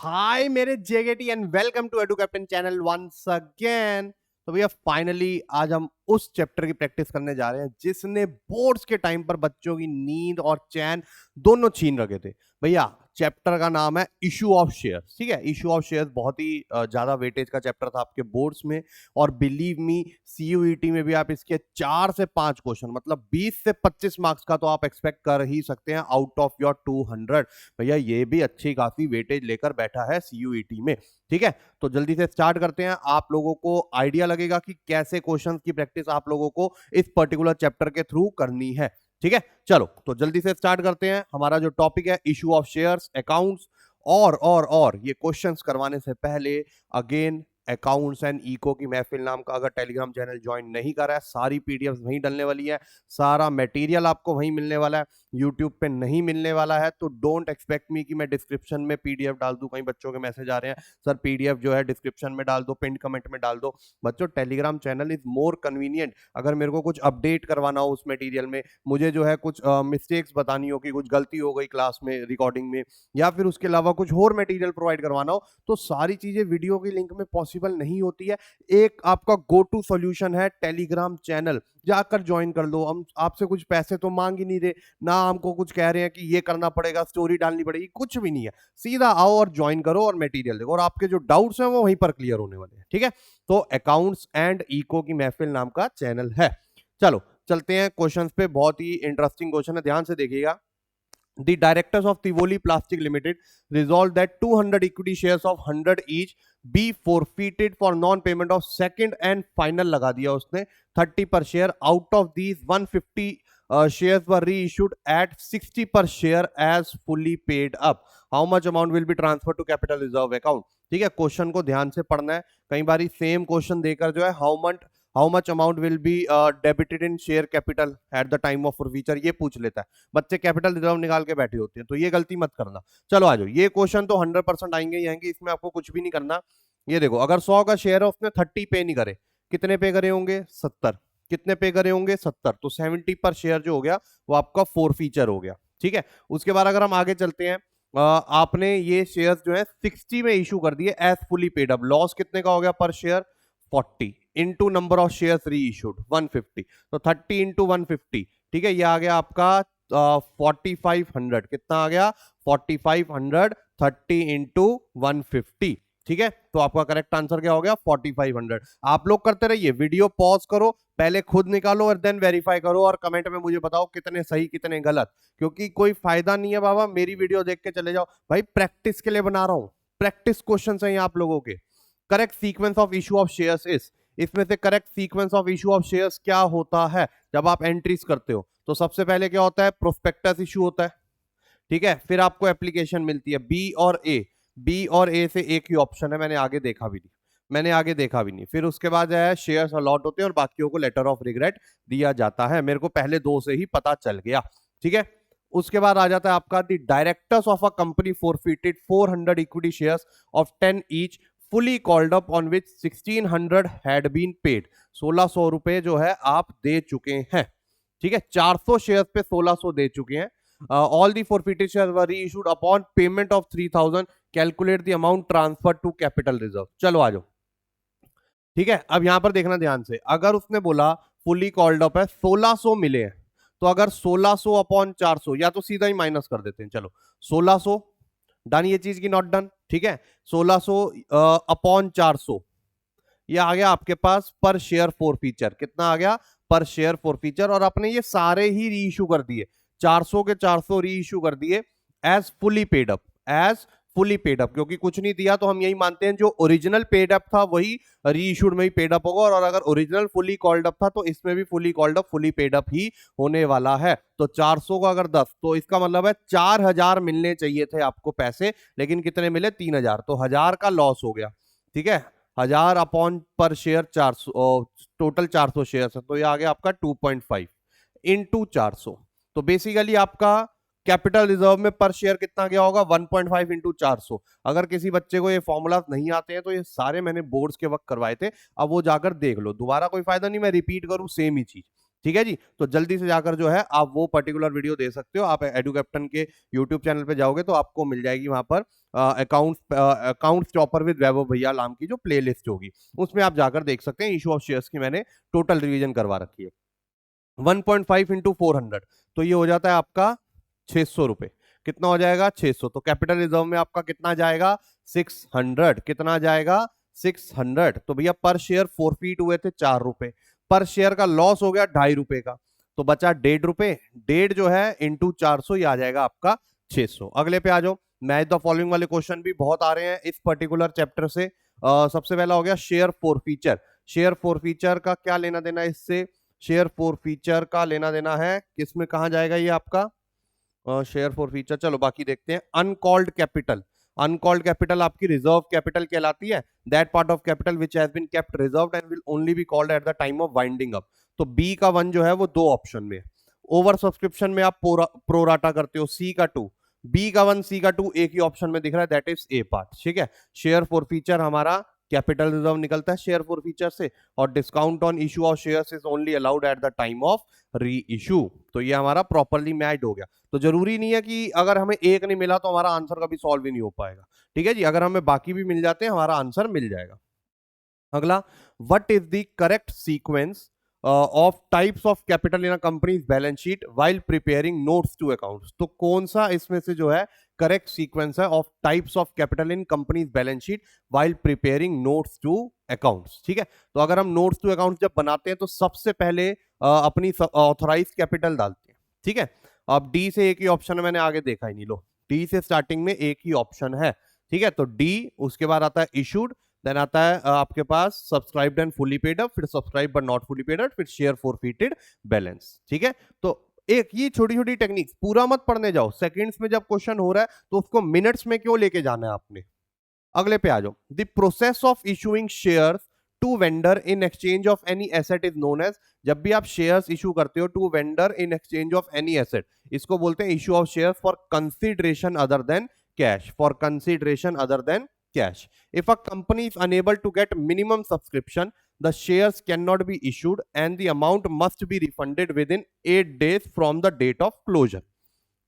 हाय मेरे JKT and welcome to Edu Captain channel once again. तो भैया फाइनली आज हम उस चैप्टर की प्रैक्टिस करने जा रहे हैं जिसने बोर्ड्स के टाइम पर बच्चों की नींद और चैन दोनों छीन रखे थे। भैया चैप्टर का नाम है इशू ऑफ शेयर्स। ठीक है, इशू ऑफ शेयर्स बहुत ही ज्यादा वेटेज का चैप्टर था आपके बोर्ड्स में, और बिलीव मी सीयूईटी में भी आप इसके 4 से 5 क्वेश्चन मतलब 20 से 25 मार्क्स का तो आप एक्सपेक्ट कर ही सकते हैं आउट ऑफ योर 200। भैया ये भी अच्छी खासी वेटेज लेकर बैठा है सीयूईटी में। ठीक है, तो जल्दी से स्टार्ट करते हैं। आप लोगों को आइडिया लगेगा कि कैसे क्वेश्चंस की प्रैक्टिस आप लोगों को इस पर्टिकुलर चैप्टर के थ्रू करनी है। ठीक है, चलो तो जल्दी से स्टार्ट करते हैं। हमारा जो टॉपिक है इशू ऑफ शेयर्स, अकाउंट्स और ये क्वेश्चंस करवाने से पहले अगेन अकाउंट्स एंड इको की महफिल नाम का अगर टेलीग्राम चैनल ज्वाइन नहीं करा है, सारी पीडीएफ वहीं डलने वाली है, सारा मटेरियल आपको वहीं मिलने वाला है, यूट्यूब पे नहीं मिलने वाला है। तो डोंट एक्सपेक्ट मी कि मैं डिस्क्रिप्शन में पीडीएफ डाल दूं। कई बच्चों के मैसेज आ रहे हैं सर पीडीएफ जो है डिस्क्रिप्शन में डाल दो, पिन कमेंट में डाल दो। बच्चों Telegram channel is more convenient. अगर मेरे को कुछ अपडेट करवाना हो उस मटेरियल में, मुझे जो है कुछ मिस्टेक्स बतानी हो कि कुछ गलती हो गई क्लास में रिकॉर्डिंग में, या फिर उसके अलावा कुछ और मटेरियल प्रोवाइड करवाना हो, तो सारी चीजें वीडियो की लिंक में पॉसिबल नहीं होती है। एक आपका गो टू सॉल्यूशन है टेलीग्राम चैनल, जाकर ज्वाइन कर लो। हम आपसे कुछ पैसे तो मांग ही नहीं रहे, ना हमको कुछ कह रहे हैं कि ये करना पड़ेगा, स्टोरी डालनी पड़ेगी, कुछ भी नहीं है। सीधा आओ और ज्वाइन करो और मटेरियल देखो, और आपके जो डाउट्स हैं वो वहीं पर क्लियर होने वाले हैं। ठीक है, तो अकाउंट्स एंड इको की महफिल नाम का चैनल है। चलो चलते हैं क्वेश्चंस पे। बहुत ही इंटरेस्टिंग क्वेश्चन है, ध्यान से देखिएगा। The directors of Tivoli Plastic Limited resolved that 200 equity shares of 100 each be forfeited for non-payment of second and final लगा दिया उसने 30 per share. Out of these 150 shares were reissued at 60 per share as fully paid up. How much amount will be transferred to capital reserve account? ठीक है, question को ध्यान से पढ़ना है। कई बार सेम क्वेश्चन देकर जो है how much amount will be debited in share capital eight the time of forfeiture ये पूछ लेता है। बच्चे कैपिटल रिजर्व निकाल के बैठे होते हैं, तो ये गलती मत करना। चलो आ जाओ, ये क्वेश्चन तो 100% आएंगे ही आएंगे, इसमें आपको कुछ भी नहीं करना। ये देखो, अगर 100 का शेयर है उसने 30 पे नहीं करे, कितने पे करे होंगे? 70। कितने पे करे होंगे? 70। तो 70 पर शेयर जो हो गया वो आपका फॉरफीचर हो गया। ठीक है, उसके बाद अगर हम आगे चलते हैं, आपने ये शेयर्स जो है 60 में इशू कर दिए as fully paid up. Loss कितने का हो गया per share? 40 into number of shares reissued 150, तो 30 इंटू 150। ठीक है, ये आ गया आपका 4500। कितना आ गया? 4500। 30 इंटू 150। ठीक है, तो आपका करेक्ट आंसर क्या हो गया? 4500। आप लोग करते रहिए, वीडियो पॉज करो, पहले खुद निकालो और देन वेरीफाई करो, और कमेंट में मुझे बताओ कितने सही कितने गलत, क्योंकि कोई फायदा नहीं है बाबा मेरी वीडियो देख के चले जाओ। भाई प्रैक्टिस के लिए बना रहा हूं, प्रैक्टिस क्वेश्चन है आप लोगों के। Correct sequence of issue of shares is, इसमें से correct sequence of issue of shares क्या होता है जब आप एंट्रीज करते हो? तो सबसे पहले क्या होता है? प्रोस्पेक्टस इशू होता है। ठीक है, फिर आपको एप्लीकेशन मिलती है बी और ए। बी और ए से एक ही ऑप्शन है, मैंने आगे देखा भी नहीं। फिर उसके बाद है शेयर्स अलॉट होते हैं और बाकियों को लेटर ऑफ रिग्रेट दिया जाता है। मेरे को पहले दो से ही पता चल गया। ठीक है, उसके बाद आ जाता है आपका the directors of a company forfeited 400 equity shares of 10 each fully called up on which 1600 had been paid। 1600 रुपए जो है आप दे चुके हैं। ठीक है, 400 शेयर्स पे 1600 दे चुके हैं। All the forfeited shares were reissued upon payment of 3000। Calculate the amount transfer to capital reserve. चलो आ जाओ। ठीक है, अब यहां पर देखना ध्यान से, अगर उसने बोला फुली कॉल्ड अप है 1600 मिले हैं, तो अगर 1600 अपॉन 400, या तो सीधा ही माइनस कर देते हैं। चलो 1600 डन, ये चीज की नॉट डन। ठीक है, 1600 अपॉन 400, ये आ गया आपके पास पर शेयर फॉर फीचर। कितना आ गया? Per share for feature. और आपने ये सारे ही री इशू कर दिए, 400 के 400 री इशू कर दिए as fully paid up. As fully paid up, क्योंकि कुछ नहीं दिया तो हम यही मानते हैं जो ओरिजिनल पेड अप था वही री इशूड में ही पेड अप होगा, और अगर ओरिजिनल फुली कॉल्ड अप था तो इसमें भी fully called up fully paid up ही होने वाला है। तो 400 का अगर 10, तो इसका मतलब है 4000 मिलने चाहिए थे आपको पैसे, लेकिन कितने मिले? 3000। तो 1000 का लॉस हो गया। ठीक है, 1000 अपॉन पर शेयर 400, टोटल 400 शेयर है, तो ये आ गया आपका 2.5 इंटू 400। तो बेसिकली आपका कैपिटल रिजर्व में पर शेयर कितना गया होगा? 1.5 इंटू 400। अगर किसी बच्चे को ये फॉर्मूला नहीं आते हैं तो ये सारे मैंने बोर्ड्स के वक्त करवाए थे, अब वो जाकर देख लो, दोबारा कोई फायदा नहीं मैं रिपीट करूं सेम ही चीज। ठीक है जी। तो जल्दी से जाकर जो है आप वो पर्टिकुलर वीडियो दे सकते हो। आप एडू कैप्टन के यूट्यूब चैनल पे जाओगे तो आपको मिल जाएगी वहां पर अकाउंट्स टॉपर विद वैभव भैया नाम की जो प्लेलिस्ट होगी, उसमें आप जाकर देख सकते हैं। इशू ऑफ शेयर्स की मैंने टोटल रिवीजन करवा रखी है। 1.5 इंटू 400 तो ये हो जाता है आपका 600 रुपए। कितना हो जाएगा? 600। तो कैपिटल रिजर्व में आपका कितना जाएगा? 600। कितना जाएगा? 600। तो भैया पर शेयर फॉरफीट हुए थे 4 रुपए, पर शेयर का लॉस हो गया 2.5 रुपए का, तो बचा 1.5 रुपए। 1.5 जो है इंटू 400 ये आ जाएगा आपका 600। अगले पे आ जाओ। मैच द फॉलोइंग वाले क्वेश्चन भी बहुत आ रहे हैं इस पर्टिकुलर चैप्टर से। सबसे पहला हो गया शेयर फॉरफीचर। शेयर फॉरफीचर का क्या लेना देना है इससे? शेयर फॉरफीचर का लेना देना है किसमें, कहां जाएगा ये आपका शेयर फॉरफीचर? चलो बाकी देखते हैं। Uncalled capital. अनकॉल्ड कैपिटल आपकी रिजर्व कैपिटल कहलाती है। That part of capital which has been kept reserved and will only be called at the time of winding up. तो बी का 1 जो है वो 2 ऑप्शन में। ओवर सब्सक्रिप्शन में आप प्रोराटा करते हो, सी का 2। बी का 1 सी का 2 एक ही ऑप्शन में दिख रहा है, दैट इज ए पार्ट। ठीक है। शेयर फॉरफीचर हमारा कैपिटल रिजर्व निकलता है शेयर फॉरफीचर से, और discount on issue of shares is only allowed at the time of री इशू। तो ये हमारा प्रॉपरली मैच हो गया। तो जरूरी नहीं है कि अगर हमें एक नहीं मिला तो हमारा आंसर कभी सॉल्व ही नहीं हो पाएगा। ठीक है जी। अगर हमें बाकी भी मिल जाते हैं हमारा आंसर मिल जाएगा। अगला, what is the correct sequence of types of capital in a company's balance sheet while preparing notes to accounts? तो कौन सा इसमें से जो है करेक्ट सीक्वेंस है of types of capital in company's balance sheet while preparing notes to accounts? ठीक है। तो अगर हम नोट्स टू अकाउंट्स जब बनाते हैं तो सबसे पहले अपनी ऑथराइज कैपिटल डालते हैं। ठीक है। अब डी से एक ही ऑप्शन है, मैंने आगे देखा ही नहीं। लो, डी से स्टार्टिंग में एक ही ऑप्शन है। ठीक है। तो डी, उसके बाद आता है इशूड, देन आता है आपके पास subscribed and fully paid up, फिर subscribe but not fully paid up, फिर शेयर फॉरफीटेड बैलेंस। ठीक है। तो एक ये छोटी छोटी टेक्निक्स पूरा मत पढ़ने जाओ। सेकंड्स में जब क्वेश्चन हो रहा है तो उसको मिनट्स में क्यों लेके जाना है आपने। अगले पे आ जाओ। The process of issuing shares to vendor in exchange of any asset is known as. जब भी आप शेयर्स इशू करते हो to vendor in exchange of any asset, इसको बोलते हैं issue of shares for consideration other than cash. For consideration other than cash. If a company is unable to get minimum subscription, the shares cannot be issued and the amount must be refunded within 8 days from the date of closure.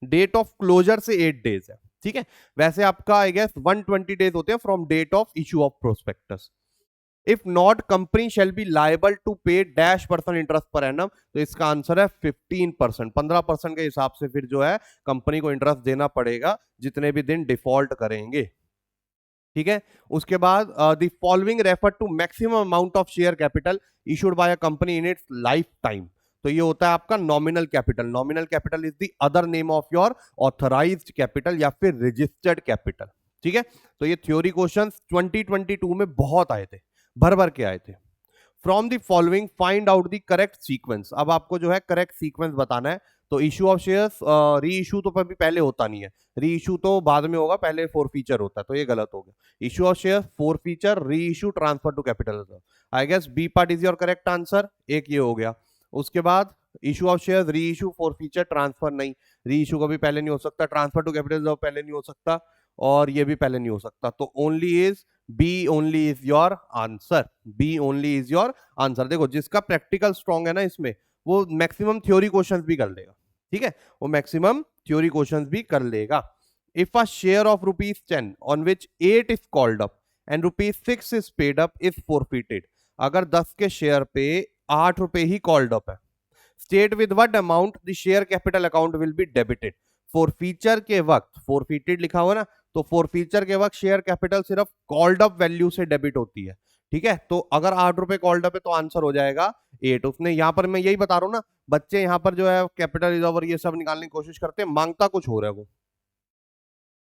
Date of closure से 8 days है। ठीक है। वैसे आपका I guess 120 days होते हैं from date of issue of prospectus. If not, company shall be liable to pay -% interest per annum. तो इसका आंसर है 15%। 15% के हिसाब से फिर जो है कंपनी को इंटरेस्ट देना पड़ेगा जितने भी दिन डिफॉल्ट करेंगे। ठीक है। उसके बाद the following refer to maximum amount of share capital issued by a company in its lifetime. तो ये होता है आपका nominal capital. Nominal capital is the other name of your authorised capital या फिर रजिस्टर्ड कैपिटल। ठीक है। तो ये थ्योरी क्वेश्चंस 2022 में बहुत आए थे, भर भर के आए थे। From the following find out the correct sequence. अब आपको जो है करेक्ट सीक्वेंस बताना है। तो इशू ऑफ शेयर्स, री इशू तो पहले होता नहीं है, री इशू तो बाद में होगा, पहले फोर फीचर होता है, तो ये गलत हो गया। Issue of shares, forfeiture, reissue, transfer to capital reserve. I guess B part is your correct answer. एक ये हो गया। उसके बाद issue of shares, reissue, forfeiture, transfer नहीं। री इशू कभी पहले नहीं हो सकता, ट्रांसफर टू कैपिटल रिजर्व पहले नहीं हो सकता, और ये भी पहले नहीं हो सकता। तो only is B, only is your answer. B only is your answer. देखो, जिसका प्रैक्टिकल स्ट्रॉन्ग है ना इसमें, वो मैक्सिमम थ्योरी क्वेश्चंस भी कर लेगा। ठीक है। वो मैक्सिमम थ्योरी क्वेश्चंस भी कर लेगा। If a share of ₹10 on which 8 is called up and ₹6 is paid up is forfeited. अगर 10 के शेयर पे 8 रुपए ही कॉल्ड अप है, state with what amount the share capital account will be debited. Forfeiture के वक्त, फॉरफीटेड लिखा हुआ ना, तो फॉरफीचर के वक्त शेयर कैपिटल सिर्फ कॉल्ड अप वैल्यू से डेबिट होती है। ठीक है। तो अगर 8 रुपए कॉल्ड अप है तो आंसर हो जाएगा 8। उसने यहां पर, मैं यही बता रहा हूं ना, बच्चे यहां पर जो है कैपिटल रिजर्व ये सब निकालने की कोशिश करते हैं, मांगता कुछ हो रहा है वो।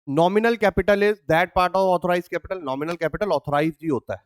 Nominal capital is that part of authorise capital. Nominal capital authorise ही होता है।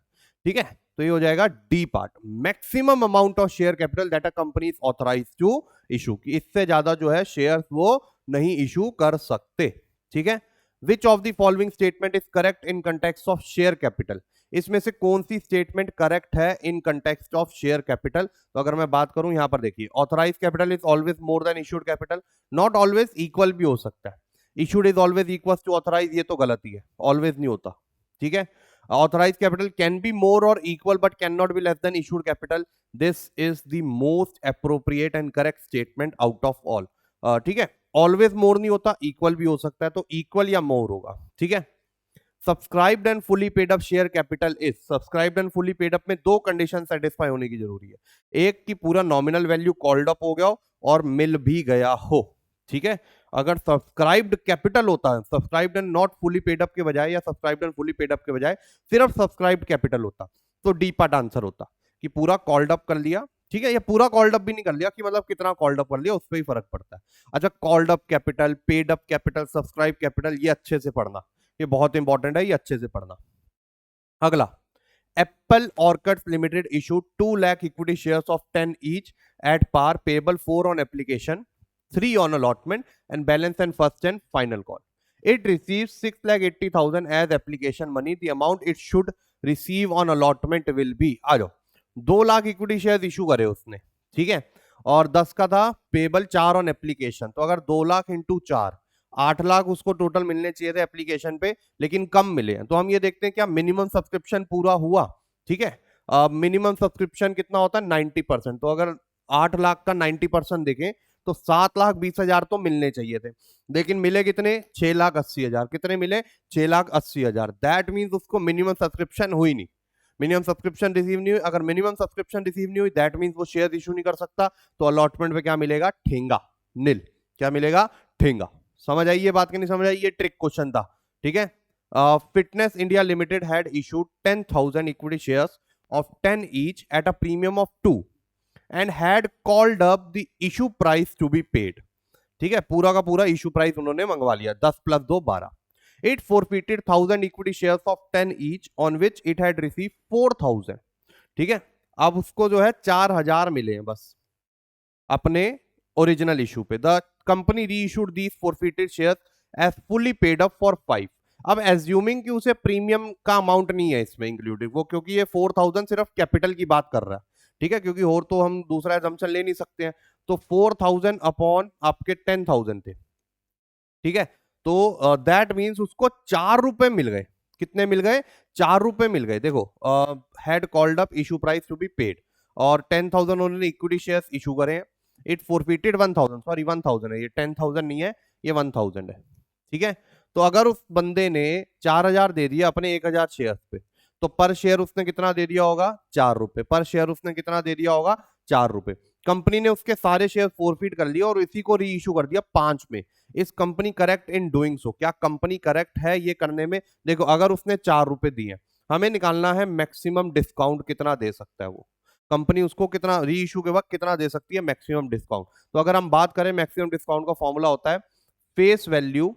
ठीक है। तो ये हो जाएगा D part, maximum amount of share capital that a company is authorise to issue. इससे ज्यादा जो है शेयर वो नहीं इशू कर सकते। ठीक है। Which of the following statement is correct in context of share capital? इसमें से कौन सी स्टेटमेंट करेक्ट है in context of share capital? तो अगर मैं बात करूं, यहां पर देखिए, authorise capital is always more than issued capital. Not always, equal भी हो सकता है। Issued is always equal to authorise, ये तो गलती है, ऑलवेज नहीं होता। ठीक है। Authorized capital can be more or equal but cannot be less than issued capital. This is the most appropriate and correct statement out of all. ठीक है, ऑलवेज मोर नहीं होता, इक्वल भी हो सकता है, तो इक्वल या मोर होगा. ठीक है. Subscribed and fully paid up share capital is. Subscribed and fully paid up में दो कंडीशन सेटिस्फाई होने की जरूरी है. एक की पूरा नॉमिनल वैल्यू कॉल्ड अप हो गया हो और मिल भी गया हो. ठीक है. अगर सब्सक्राइब्ड कैपिटल होता है, subscribed and not fully paid up के बजाय, या subscribed and fully paid up के बजाय सिर्फ सब्सक्राइब्ड कैपिटल होता, तो डी पार्ट आंसर होता कि पूरा कॉल्ड अप कर लिया. ठीक है. या पूरा कॉल्ड अप भी नहीं कर लिया, कि मतलब कितना कॉल्ड अप कर लिया, उस पर ही फर्क पड़ता है. अच्छा, called up capital, paid up capital, subscribe capital, ये अच्छे से पढ़ना, ये बहुत इंपॉर्टेंट है, ये अच्छे से पढ़ना. अगला, Apple Orchids Limited issued 2 lakh equity shares of 10 each at par, payable 4 on application, 3 on allotment, and balance and first and final call. It receives 6,80,000 as application money. The amount it should receive on allotment will be, आ जाओ, 2 lakh equity share issue करे उसने. ठीक है. और 10 का था payable, 4 on application. तो अगर 2 लाख इंटू 4, 8 लाख उसको टोटल मिलने चाहिए थे एप्लीकेशन पे, लेकिन कम मिले. तो हम ये देखते हैं क्या मिनिमम सब्सक्रिप्शन पूरा हुआ. ठीक है. मिनिमम सब्सक्रिप्शन कितना होता है? 90%. तो अगर 8 लाख का 90% देखें तो 7,20,000 तो मिलने चाहिए थे, लेकिन मिले कितने? 6,80,000. कितने मिले? 6,80,000. दैट मीन्स उसको मिनिमम सब्सक्रिप्शन हुई नहीं, मिनिमम सब्सक्रिप्शन रिसीव नहीं हुई. अगर मिनिमम सब्सक्रिप्शन रिसीव नहीं हुई, दैट मीन्स वो शेयर इशू नहीं कर सकता. तो अलॉटमेंट पे क्या मिलेगा? ठेंगा, नील. क्या मिलेगा? ठेंगा. समझ आई ये बात कि नहीं समझ आई? ये ट्रिक क्वेश्चन था. ठीक है. Fitness India limited had issued 10,000 equity shares of 10 each at a premium of 2 and had called up the issue price to be paid. ठीक है. पूरा का पूरा इशू प्राइस उन्होंने मंगवा लिया. 10 + 2 12. It forfeited 1,000 equity shares of 10 each on which it had received 4,000. ठीक है. अब उसको जो है 4,000 मिले हैं बस अपने ओरिजिनल इशू पे. द कंपनी री issued these forfeited shares as fully paid up for 5. अब एज्यूमिंग कि उसे प्रीमियम का अमाउंट नहीं है इसमें इंक्लूडेड, वो क्योंकि ये 4,000 सिर्फ कैपिटल की बात कर रहा है. ठीक है. क्योंकि और तो हम दूसरा एजम्पशन ले नहीं सकते हैं. तो 4,000 अपॉन आपके 10,000 थे. ठीक है. तो दैट मींस उसको 4 रुपए मिल गए. कितने मिल गए? 4 रुपए मिल गए. देखो, had called up issue price to be paid, और 10,000 उन्होंने इक्विटी शेयर्स इशू करे हैं. इट फोरफिटेड 1,000, सॉरी 1,000 है ये, 10,000 नहीं है, ये 1,000 है. ठीक है. तो अगर उस बंदे ने 4,000 दे दिया अपने 1,000 शेयर पे, तो पर शेयर उसने कितना दे दिया होगा? 4 रुपए. पर शेयर उसने कितना दे दिया होगा? 4 रुपए. कंपनी ने उसके सारे शेयर फोरफिट कर लिया और इसी को री इशू कर दिया 5 में. इस company correct in doing so? क्या कंपनी करेक्ट है ये करने में? देखो, अगर उसने 4 रुपए दिए, हमें निकालना है मैक्सिमम डिस्काउंट कितना दे सकता है वो. कंपनी उसको कितना री इशू के वक्त कितना दे सकती है मैक्सिमम डिस्काउंट. तो अगर हम बात करें, मैक्सिमम डिस्काउंट का फॉर्मूला होता है फेस वैल्यू.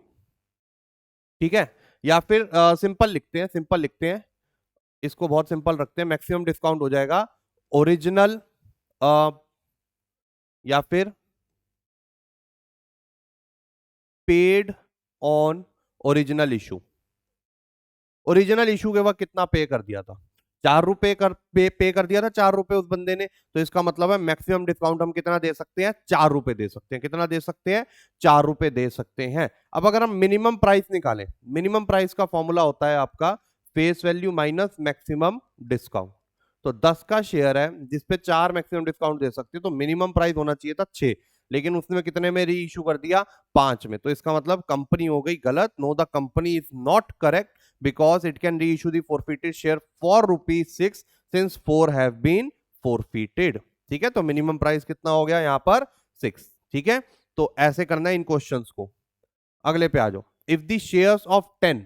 ठीक है. या फिर सिंपल लिखते हैं, इसको बहुत सिंपल रखते हैं. मैक्सिमम डिस्काउंट हो जाएगा ओरिजिनल या फिर paid on original issue. Original issue के वक्त कितना पे कर दिया था? 4 रुपए पे कर दिया था 4 रुपए उस बंदे ने. तो इसका मतलब है मैक्सिमम डिस्काउंट हम कितना दे सकते हैं? 4 रुपए दे सकते हैं. कितना दे सकते हैं? 4 रुपए दे सकते हैं. अब अगर हम मिनिमम प्राइस निकालें, मिनिमम प्राइस का फॉर्मूला होता है आपका face value minus maximum discount. तो 10 का शेयर है जिसपे 4 मैक्सिमम डिस्काउंट दे सकते हैं, तो मिनिमम प्राइस होना चाहिए था 6, लेकिन उसने कितने में री इशू कर दिया? 5 में. तो इसका मतलब कंपनी हो गई गलत. No, the company is not correct because it can reissue the forfeited share for ₹6 since 4 have been forfeited. ठीक है. तो मिनिमम प्राइस कितना हो गया यहाँ पर? 6. ठीक है. तो ऐसे करना है इन क्वेश्चंस को. अगले पे आ जाओ. If the shares of 10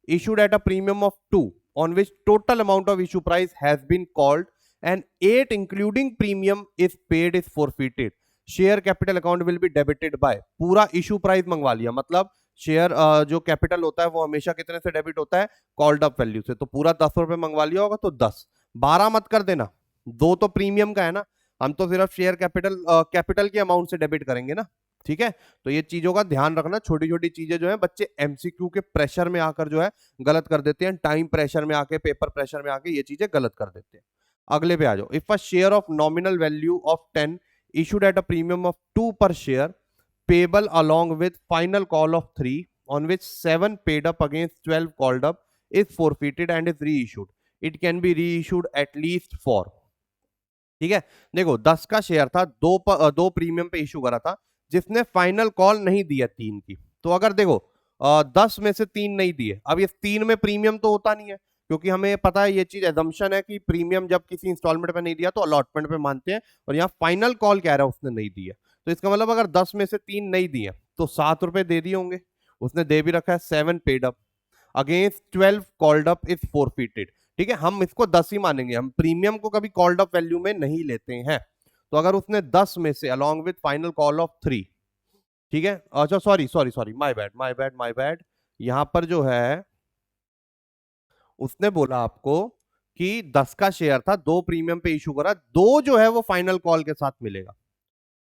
issued at a premium of 2 on which total amount of issue price has been called and 8 including premium is paid is forfeited, share capital account will be debited by. पूरा issue price मंगवा लिया, मतलब share जो capital होता है वो हमेशा कितने से डेबिट होता है? कॉल्ड अप वैल्यू से. तो पूरा 10 रुपए मंगवा लिया होगा, तो 10, 12 मत कर देना. 2 तो प्रीमियम का है ना, हम तो सिर्फ शेयर कैपिटल के अमाउंट से डेबिट करेंगे ना. ठीक है. तो ये चीजों का ध्यान रखना. छोटी छोटी चीजें जो है बच्चे एमसीक्यू के प्रेशर में आकर जो है गलत कर देते हैं, टाइम प्रेशर में आके, पेपर प्रेशर में आके ये चीजें गलत कर देते हैं. अगले पे आ जाओ. If a share of nominal value of 10 issued at a premium of 2 per share payable along with final call of 3 on which 7 paid up against 12 called up is forfeited and is reissued. It can be reissued at least for, ठीक है। देखो 10 का share था, दो premium पे issue करा था, जिसने फाइनल कॉल नहीं दिया 3 की। तो अगर देखो 10 में से 3 नहीं दिए, अब ये 3 में प्रीमियम तो होता नहीं है, क्योंकि हमें पता है, ये चीज एजम्पशन है कि प्रीमियम जब किसी इंस्टॉलमेंट पे नहीं दिया तो अलॉटमेंट पे मानते हैं, और यहाँ फाइनल कॉल कह रहा है उसने नहीं दिया। तो इसका मतलब अगर 10 में से 3 नहीं दिए तो 7 रुपए दे दिए होंगे, उसने दे भी रखा है। 7 paid up against 12 called up is forfeited, ठीक है। हम इसको 10 ही मानेंगे, हम प्रीमियम को कभी कॉल्ड अप वैल्यू में नहीं लेते हैं। तो अगर उसने 10 में से along with final call of 3, ठीक है। अच्छा sorry sorry sorry, my bad, यहां पर जो है उसने बोला आपको कि 10 का शेयर था, 2 प्रीमियम पे इशू करा, 2 जो है वो फाइनल कॉल के साथ मिलेगा,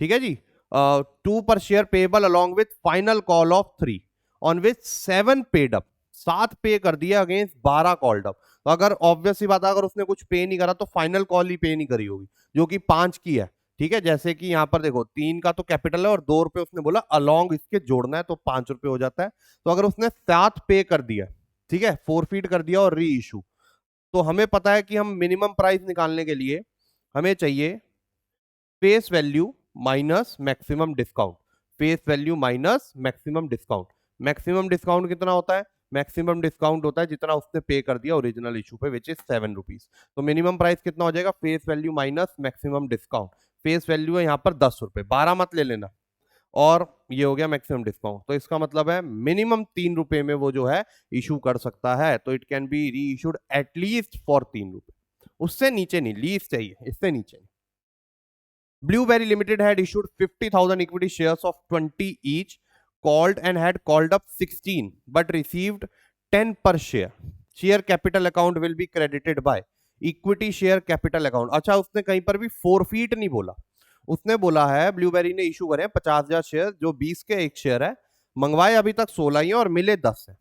ठीक है जी। 2 पर share payable along with final call of 3 on which 7 paid up, 7 पे कर दिया अगेंस्ट 12 कॉल्ड अप। तो अगर ऑब्वियस ही बात है, अगर उसने कुछ पे नहीं करा तो फाइनल कॉल ही पे नहीं करी होगी, जो कि 5 की है, ठीक है। जैसे कि यहां पर देखो 3 का तो कैपिटल है और 2 रुपए उसने बोला अलॉन्ग इसके जोड़ना है, तो 5 रुपए हो जाता है। तो अगर उसने 7 पे कर दिया, ठीक है, फोरफीट कर दिया और री इशू, तो हमें पता है कि हम मिनिमम प्राइस निकालने के लिए हमें चाहिए face value minus maximum discount, face value minus maximum discount. Maximum discount कितना होता है? मैक्सिमम डिस्काउंट होता है जितना उसने पे कर दिया ओरिजिनल इशू पे, विच इज 7 रुपीज। तो मिनिमम प्राइस कितना हो जाएगा? Face value minus maximum discount. Face value है यहाँ पर 10 रुपए, 12 मत ले लेना, और ये हो गया मैक्सिमम डिस्काउंट। तो इसका मतलब है मिनिमम 3 रुपए में वो जो है इशू कर सकता है, तो इट कैन बी री इशूड एटलीस्ट फॉर 3 रुपए, उससे नीचे नहीं, लीस्ट चाहिए, इससे नीचे नहीं। Blueberry Limited had issued 50,000 equity shares of 20 each, called and had called up 16, but received 10 per share. Share capital account will be credited by equity share capital account. अच्छा, उसने कहीं पर भी फोरफीट नहीं बोला, उसने बोला है ब्लूबेरी ने इशू करे 50,000 शेयर, जो 20 के एक शेयर है, मंगवाए अभी तक 16 ही है और मिले 10 है,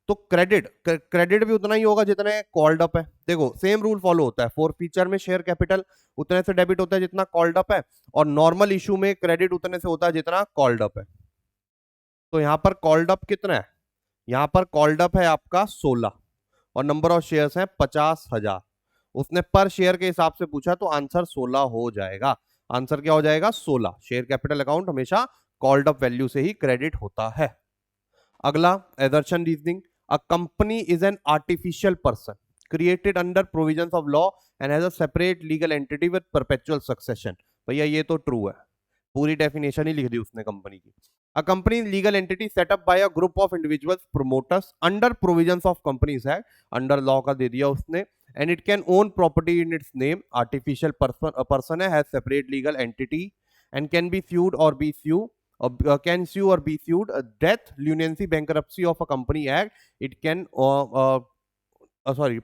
तो क्रेडिट भी उतना ही होगा जितने कॉल्ड अप है। देखो सेम रूल फॉलो होता है, फोर फीचर में शेयर कैपिटल उतने से डेबिट होता है जितना कॉल्ड अप है, और नॉर्मल इशू में क्रेडिट उतने से होता है जितना कॉल्ड अप है। तो यहां पर कॉल्ड अप कितना है? यहां पर कॉल्ड अप है आपका 16 और नंबर ऑफ शेयर्स है 50,000। उसने पर शेयर के हिसाब से पूछा, तो आंसर 16 हो जाएगा। आंसर क्या हो जाएगा? 16। शेयर कैपिटल अकाउंट हमेशा कॉल्ड अप वैल्यू से ही क्रेडिट होता है। अगला assertion reasoning, a company is an artificial person created under provisions of law and has a separate legal entity with perpetual succession। भैया ये तो ट्रू है, पूरी डेफिनेशन ही लिख दी उसने कंपनी की। A company is legal entity set up by a group of individuals promoters under provisions of Companies Act, under law का दे दिया उसने, and it can own property in its name। artificial person, a person है, has separate legal entity and can be sued or be sued, can sue or be sued। death, leniency, bankruptcy of a company act, it can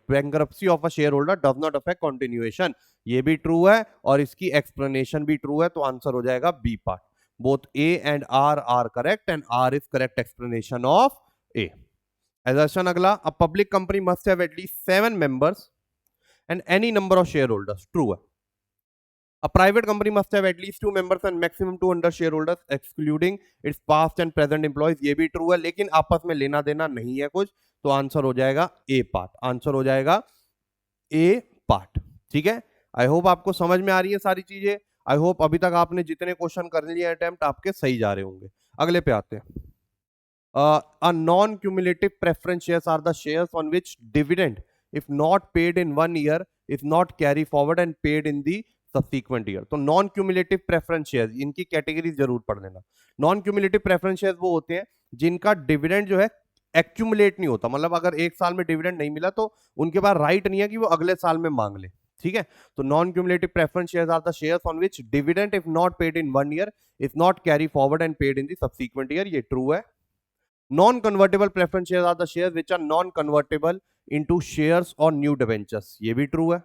bankruptcy of a shareholder does not affect continuation। ये भी true है और इसकी explanation भी true है, तो answer हो जाएगा B part. Both A and R are correct and R is correct explanation of A. assertion अगला, a public company must have at least 7 members and any number of shareholders, true है। A private company must have at least 2 members and maximum 200 shareholders excluding its past and present employees, ये भी true है, लेकिन आपस में लेना देना नहीं है कुछ, तो आंसर हो जाएगा ए पार्ट। आंसर हो जाएगा ए पार्ट, ठीक है। आई होप आपको समझ में आ रही है सारी चीजें। आई होप अभी तक आपने जितने क्वेश्चन कर लिए अटेम्प्ट आपके सही जा रहे होंगे। अगले पे आते हैं। A non-cumulative preference shares are the shares on which dividend, if not paid in 1 year, is not carry forward and paid in the subsequent year। तो नॉन क्यूमुलेटिव प्रेफरेंस शेयर्स, इनकी कैटेगरी जरूर पढ़ लेना। नॉन क्यूमुलेटिव प्रेफरेंस शेयर्स वो होते हैं जिनका dividend जो है एक्यूमुलेट नहीं होता, मतलब अगर एक साल में डिविडेंड नहीं मिला तो उनके पास राइट नहीं है कि वो अगले साल में मांग ले, ठीक है। तो non cumulative preference shares are the shares on which dividend if not paid in 1 year is not carry forward and paid in the subsequent year, ये ट्रू है। Non convertible preference shares are the shares which are non convertible into shares और new debentures, ये भी true है,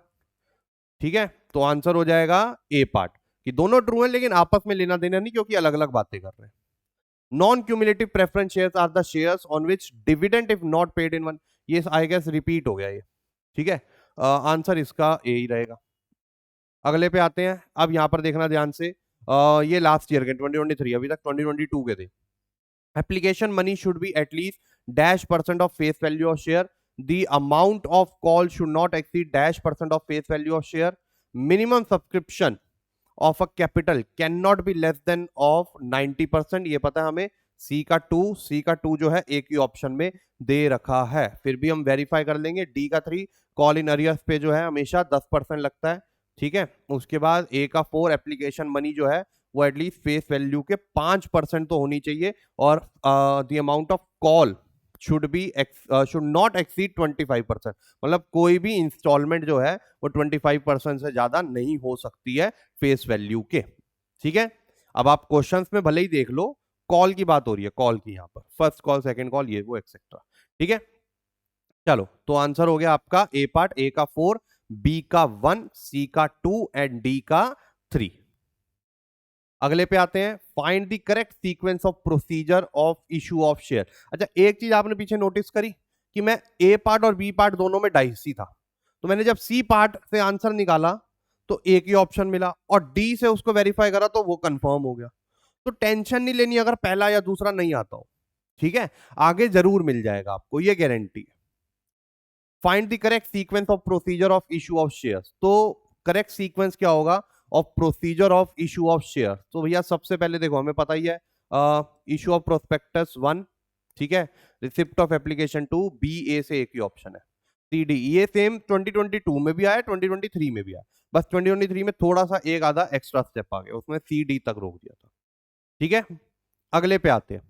ठीक है। तो answer हो जाएगा ए पार्ट, कि दोनों ट्रू है लेकिन आपस में लेना देना नहीं, क्योंकि अलग अलग बातें कर रहे हैं। Non cumulative preference shares are the shares on which dividend if not paid in 1, ये आई गेस रिपीट हो गया ये, ठीक है। आंसर इसका ए ही रहेगा। अगले पे आते हैं। अब यहां पर देखना ध्यान से, ये लास्ट ईयर के 2023, अभी तक 2022 के थे। Application money should be at least dash % of face value of share, the amount of call should not exceed -% of face value of share, minimum subscription of a capital can not be less than of 90%, ये पता है हमें। सी का to जो है एक ही option में दे रखा है, फिर भी हम वेरीफाई कर लेंगे। डी का 3 कॉल इन अरियर्स पे जो है हमेशा 10% लगता है, ठीक है। उसके बाद ए का 4 एप्लीकेशन मनी जो है वो एटलीस्ट फेस वैल्यू के 5% तो होनी चाहिए, और the amount of call should not exceed 25%, मतलब कोई भी इंस्टॉलमेंट जो है वो 25% से ज्यादा नहीं हो सकती है फेस वैल्यू के, ठीक है। अब आप क्वेश्चंस में भले ही देख लो, कॉल की बात हो रही है, कॉल की, यहां पर फर्स्ट कॉल, सेकंड कॉल, ये वो एक्सेट्रा, ठीक है। चलो, तो आंसर हो गया आपका ए पार्ट, ए का 4, बी का 1, सी का 2 एंड डी का 3। अगले पे आते हैं, find the correct sequence of procedure of issue of share. अच्छा, एक चीज आपने पीछे नोटिस करी कि मैं ए पार्ट और बी पार्ट दोनों में डाइसी था, तो मैंने जब सी पार्ट से आंसर निकाला तो एक ही ऑप्शन मिला, और डी से उसको वेरीफाई करा तो वो कंफर्म हो गया। तो टेंशन नहीं लेनी अगर पहला या दूसरा नहीं आता हो, ठीक है, आगे जरूर मिल जाएगा आपको, ये गारंटी है। Find the correct sequence of procedure of issue of shares, तो करेक्ट सीक्वेंस क्या होगा of procedure of issue of share. तो भैया सबसे पहले देखो, हमें पता ही है इशू ऑफ प्रोस्पेक्टस 1, ठीक है, रिसिप्ट ऑफ एप्लीकेशन 2, बी ए से एक ही ऑप्शन है, सी डी, ये सेम 2022 में भी आया, 2023 में भी आया, बस 2023 में थोड़ा सा एक आधा एक्स्ट्रा स्टेप आ गया, उसमें सी डी तक रोक दिया था, ठीक है। अगले पे आते हैं,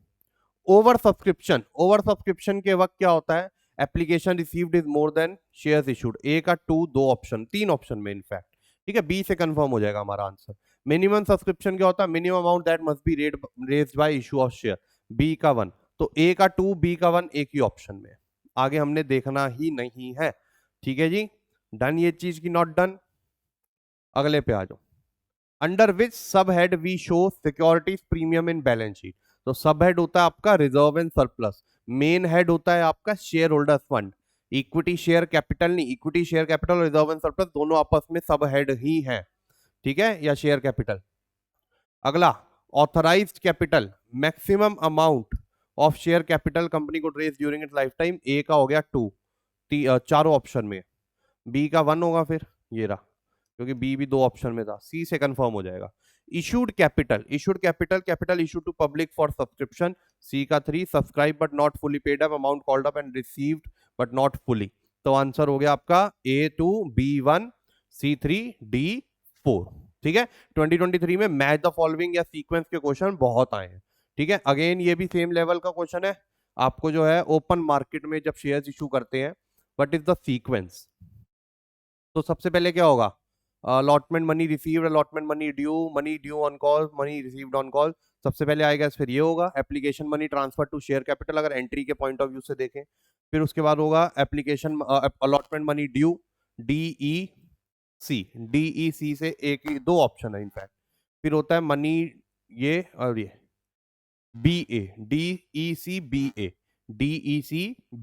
ओवर सब्सक्रिप्शन। ओवर सब्सक्रिप्शन के वक्त क्या होता है, application received is more than shares issued, A का 2, 2 ऑप्शन, 3 ऑप्शन में इनफैक्ट, ठीक है, बी से कंफर्म हो जाएगा हमारा आंसर। मिनिमम सब्सक्रिप्शन क्या होता है, minimum amount that must be raised by issue of share, B का 1, तो ए का 2, बी का 1 एक ही ऑप्शन में, आगे हमने देखना ही नहीं है, ठीक है जी, डन ये चीज की, नॉट डन। अगले पे आ जाओ, under which sub head we show securities premium in balance sheet. तो सब हेड होता है आपका reserve and surplus, main head होता है आपका shareholders fund, equity share capital नहीं, इक्विटी शेयर कैपिटल और रिजर्व एंड सरप्लस दोनों आपस में सब हेड ही हैं, ठीक है, या शेयर कैपिटल। अगला, authorised capital, maximum amount of share capital company को raise during its lifetime, A का हो गया 2, चारों ऑप्शन में, बी का 1 होगा फिर, ये रहा, क्योंकि बी भी 2 ऑप्शन में था, सी से कंफर्म हो जाएगा। Issued capital, capital issue to public for subscription, C का 3, subscribe but not fully paid up, amount called up and received but not fully, तो आंसर हो गया आपका A2, B1, C3, D4, ठीक है। 2023 में मैच द फॉलोइंग या sequence के क्वेश्चन बहुत आए हैं, ठीक है। अगेन ये भी सेम लेवल का क्वेश्चन है, आपको जो है ओपन मार्केट में जब शेयर्स इशू करते हैं, व्हाट इज द सीक्वेंस। तो सबसे पहले क्या होगा, allotment money received, allotment money due on call, money received on call, सबसे पहले आएगा, फिर ये होगा application money transfer to share capital, अगर एंट्री के पॉइंट ऑफ व्यू से देखें, फिर उसके बाद होगा application allotment money due, DEC से एक ही 2 ऑप्शन है इनफैक्ट, फिर होता है मनी ये और ये BA, DEC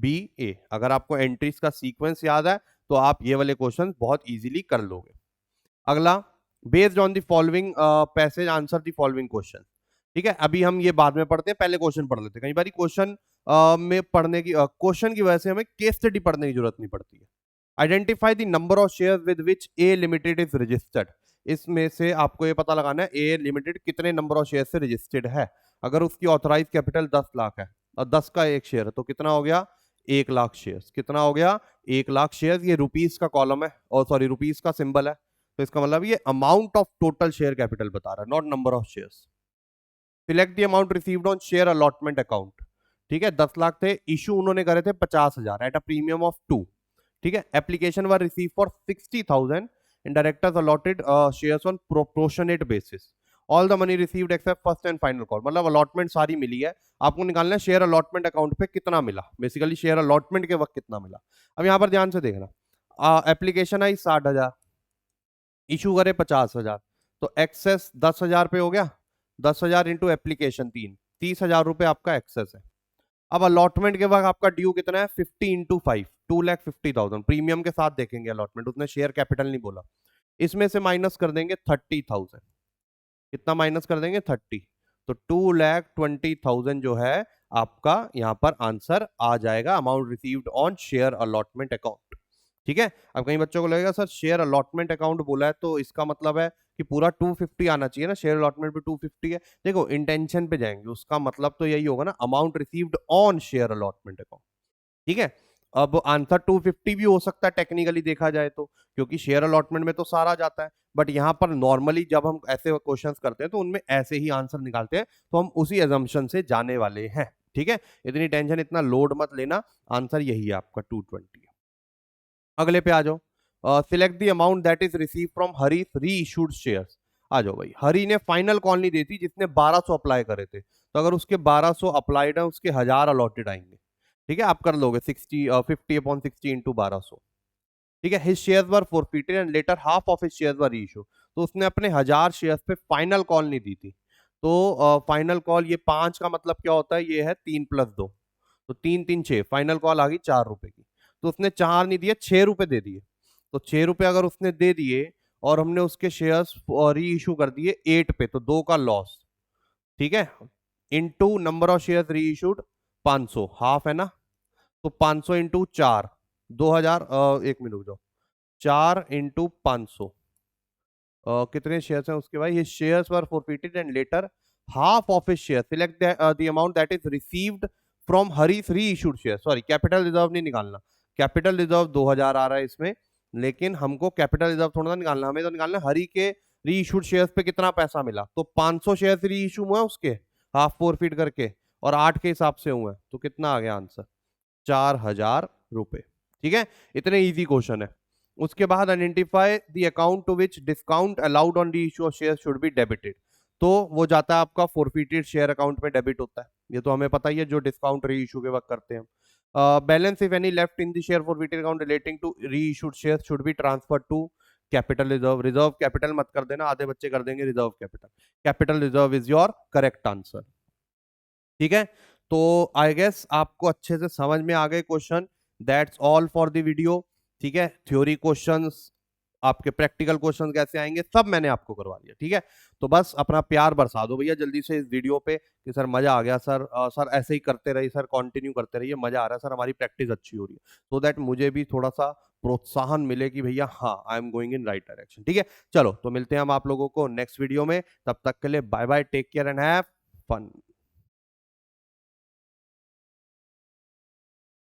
BA, अगर आपको एंट्रीज का सीक्वेंस याद है तो आप ये वाले क्वेश्चन बहुत इजीली कर लोगे। अगला, based on the following passage answer the following question, ठीक है। अभी हम ये बाद में पढ़ते हैं, पहले क्वेश्चन पढ़ लेते हैं, कई बार क्वेश्चन में पढ़ने की क्वेश्चन की वजह से हमें केस स्टडी पढ़ने की जरूरत नहीं पड़ती है। Identify the number of shares with which A limited is registered, इसमें से आपको ये पता लगाना है ए लिमिटेड कितने नंबर ऑफ शेयर से रजिस्टर्ड है। अगर उसकी ऑथराइज कैपिटल 10 लाख है और 10 का एक शेयर है, तो कितना हो गया, 1 लाख शेयर, कितना हो गया, 1 लाख शेयर, ये रुपीस का कॉलम है, और सॉरी रुपीस का सिंबल है, तो इसका मतलब ये amount of total share capital बता रहा है, not number of shares. Select the amount received on share allotment account, ठीक है, 10 लाख थे, इशू उन्होंने करे थे 50,000 एट अ प्रीमियम ऑफ 2, ठीक है। Application were receive for 60,000 and directors allotted shares on proportionate basis, all the money received accept first and final call, मतलब allotment सारी मिली है, आपको निकालना है शेयर अलॉटमेंट अकाउंट पे कितना मिला, बेसिकली शेयर अलॉटमेंट के वक्त कितना मिला। अब यहां पर ध्यान से देखना, एप्लीकेशन आई 60,000, इशू करे 50,000, तो एक्सेस 10,000 पे हो गया, 10,000 इंटू एप्लीकेशन 3, 30,000 रुपए आपका एक्सेस है। अब अलॉटमेंट के बाद आपका ड्यू कितना है, 50 इंटू 5, 2,50,000, प्रीमियम के साथ देखेंगे अलॉटमेंट, उसने शेयर कैपिटल नहीं बोला, इसमें से माइनस कर देंगे 30,000, कितना माइनस कर देंगे 30, तो 2,20,000 जो है आपका यहाँ पर आंसर आ जाएगा amount received on share allotment account. ठीक है, अब कई बच्चों को लगेगा सर शेयर अलॉटमेंट अकाउंट बोला है तो इसका मतलब है कि पूरा 250 आना चाहिए ना, शेयर अलॉटमेंट पे 250 है। देखो इंटेंशन पे जाएंगे, उसका मतलब तो यही होगा ना, amount received on share allotment account. ठीक है, अब आंसर 250 भी हो सकता है टेक्निकली देखा जाए तो, क्योंकि शेयर अलॉटमेंट में तो सारा जाता है, बट यहाँ पर नॉर्मली जब हम ऐसे क्वेश्चंस करते हैं तो उनमें ऐसे ही आंसर निकालते हैं, तो हम उसी एजम्पशन से जाने वाले हैं। ठीक है, इतनी टेंशन, इतना लोड मत लेना, आंसर यही है आपका 220। अगले पे आ जाओ, select the amount that is receive from Hari reissued shares. आ जाओ भाई, हरी ने फाइनल कॉल नहीं दी थी जिसने 1200 अप्लाई करे थे, तो अगर उसके 1200 अप्लाइड है उसके 1000 अलॉटेड आएंगे। ठीक है, आप कर लोगे 50/60 इंटू 1200। ठीक है, his shares were forfeited and later half of his shares were reissue. तो उसने अपने 1000 शेयर्स पे फाइनल कॉल नहीं दी थी, तो फाइनल कॉल, ये 5 का मतलब क्या होता है, ये है 3+2, तो 3×3=6, फाइनल कॉल आ गई 4 रुपए की। तो उसने 4 नहीं दिए, 6 रुपए दे दिए। तो 6 रुपए अगर उसने दे दिए और हमने उसके शेयर्स री इशू कर दिए 8 पे, तो 2 का लॉस। ठीक है, इनटू नंबर ऑफ शेयर्स री इशूड 500, हाफ है ना, तो 500 इंटू 4, 2000, 1 मिनट रुक जाओ, 4×500, कितने शेयर्स हैं उसके भाई, ये shares were forfeited and later half of his share, select the amount that is received from Hari's reissued share. Sorry, capital reserve नहीं निकालना, कैपिटल रिजर्व 2000 आ रहा है इसमें, लेकिन हमको कैपिटल रिजर्व थोड़ा ना निकालना, हमें तो निकालना हरी के री इशूड शेयर्स पे कितना पैसा मिला, तो 500 शेयर्स री इशू हुए उसके हाफ फॉरफिट करके, और 8 के हिसाब से हुए, तो कितना आ गया आंसर, 4000 रुपए। ठीक है, इतने इजी क्वेश्चन है। उसके बाद identify the account to which discount allowed on the issue of share should be debited. तो वो जाता है आपका फॉरफिटेड शेयर अकाउंट में डेबिट होता है, ये तो हमें पता ही है, जो डिस्काउंट री इशू के वक्त करते हैं। Balance if any left in the share forfeited account relating to reissued share should be transfer to capital reserve. Reserve capital मत कर देना, आधे बच्चे कर देंगे reserve capital. Capital reserve is your correct answer. ठीक है, तो आई गेस आपको अच्छे से समझ में आ गए question. That's all for the video. ठीक है, थ्योरी क्वेश्चंस, आपके प्रैक्टिकल क्वेश्चन कैसे आएंगे, सब मैंने आपको करवा दिया। ठीक है, तो बस अपना प्यार बरसा दो भैया जल्दी से इस वीडियो पे कि सर मजा आ गया सर, सर ऐसे ही करते रहिए सर, कंटिन्यू करते रहिए, मजा आ रहा है सर, हमारी प्रैक्टिस अच्छी हो रही है, सो दैट मुझे भी थोड़ा सा प्रोत्साहन मिले कि भैया हाँ I am going in right direction. ठीक है, चलो तो मिलते हैं हम आप लोगों को नेक्स्ट वीडियो में, तब तक के लिए bye bye, take care and have fun.